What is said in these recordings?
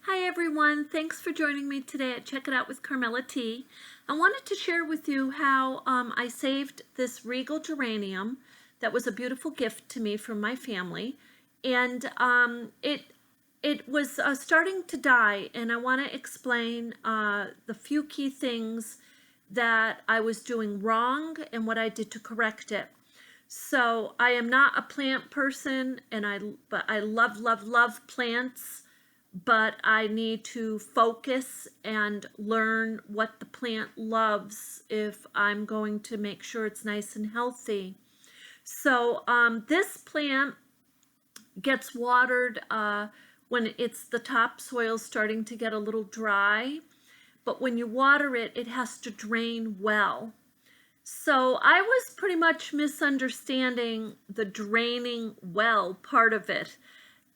Hi everyone, thanks for joining me today at Check It Out with Carmella-T. I wanted to share with you how I saved this Regal Geranium that was a beautiful gift to me from my family, and it was starting to die, and I want to explain the few key things that I was doing wrong and what I did to correct it. So I am not a plant person, but I love plants, but I need to focus and learn what the plant loves if I'm going to make sure it's nice and healthy. So this plant gets watered when it's the topsoil starting to get a little dry, but when you water it, it has to drain well. So I was pretty much misunderstanding the draining well part of it.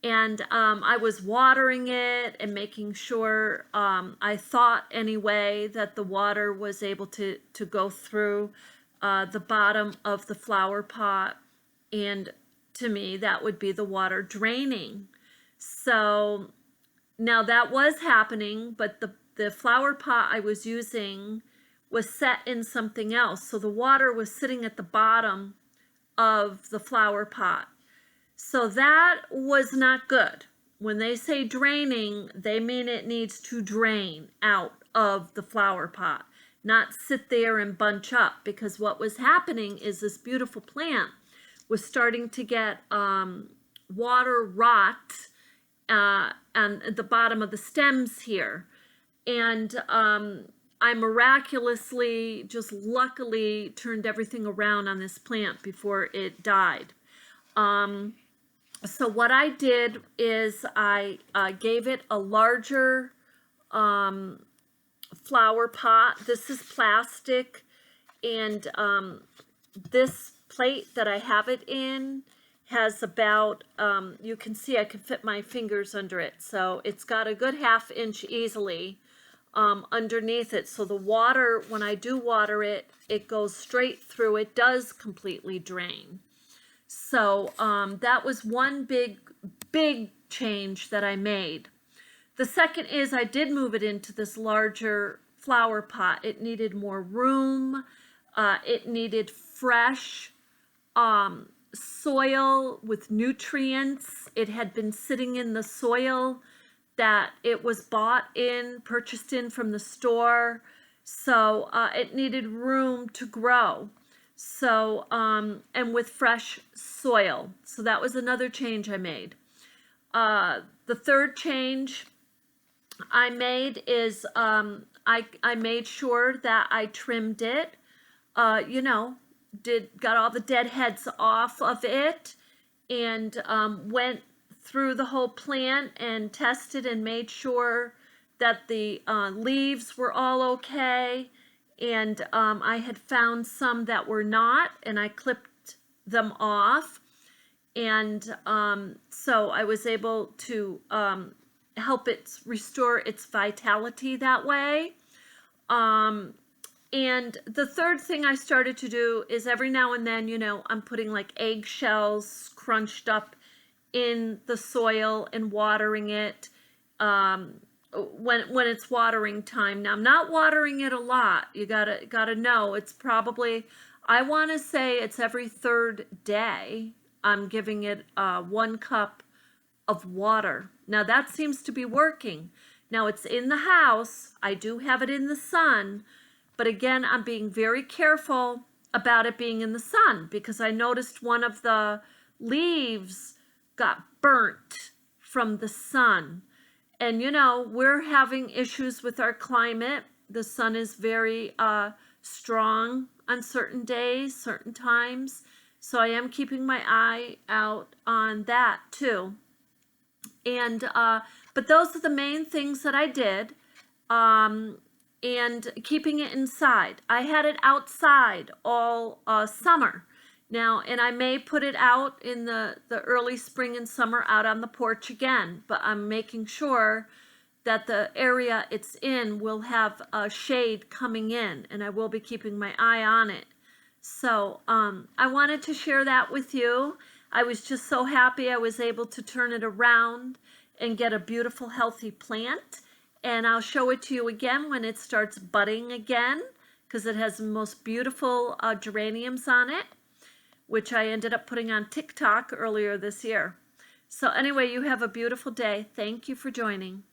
And I was watering it and making sure, I thought anyway, that the water was able to go through the bottom of the flower pot. And to me, that would be the water draining. So now that was happening, but the flower pot I was using was set in something else. So the water was sitting at the bottom of the flower pot. So that was not good. When they say draining, they mean it needs to drain out of the flower pot, not sit there and bunch up, because what was happening is this beautiful plant was starting to get water rot on the bottom of the stems here. And I miraculously, just luckily, turned everything around on this plant before it died. So what I did is I gave it a larger flower pot. This is plastic, and this plate that I have it in has about, you can see I can fit my fingers under it. So it's got a good 1/2 inch easily underneath it. So the water, when I do water it, it goes straight through. It does completely drain. So that was one big change that I made. The second is I did move it into this larger flower pot. It needed more room. It needed fresh soil with nutrients. It had been sitting in the soil that it was purchased in from the store. So it needed room to grow. So, and with fresh soil. So that was another change I made. The third change I made is I made sure that I trimmed it, got all the dead heads off of it, and went through the whole plant and tested and made sure that the leaves were all okay. And I had found some that were not, and I clipped them off. And so I was able to help it restore its vitality that way. And the third thing I started to do is every now and then, I'm putting like eggshells crunched up in the soil and watering it. When it's watering time. Now I'm not watering it a lot. You gotta know it's probably, I want to say it's every 3rd day I'm giving it 1 cup of water. Now that seems to be working. Now it's in the house. I do have it in the sun, but again, I'm being very careful about it being in the sun because I noticed one of the leaves got burnt from the sun. And we're having issues with our climate. The sun is very strong on certain days, certain times. So I am keeping my eye out on that too. And but those are the main things that I did. And keeping it inside. I had it outside all summer. Now, and I may put it out in the early spring and summer out on the porch again, but I'm making sure that the area it's in will have shade coming in, and I will be keeping my eye on it. So I wanted to share that with you. I was just so happy I was able to turn it around and get a beautiful healthy plant. And I'll show it to you again when it starts budding again, because it has the most beautiful geraniums on it, which I ended up putting on TikTok earlier this year. So anyway, you have a beautiful day. Thank you for joining.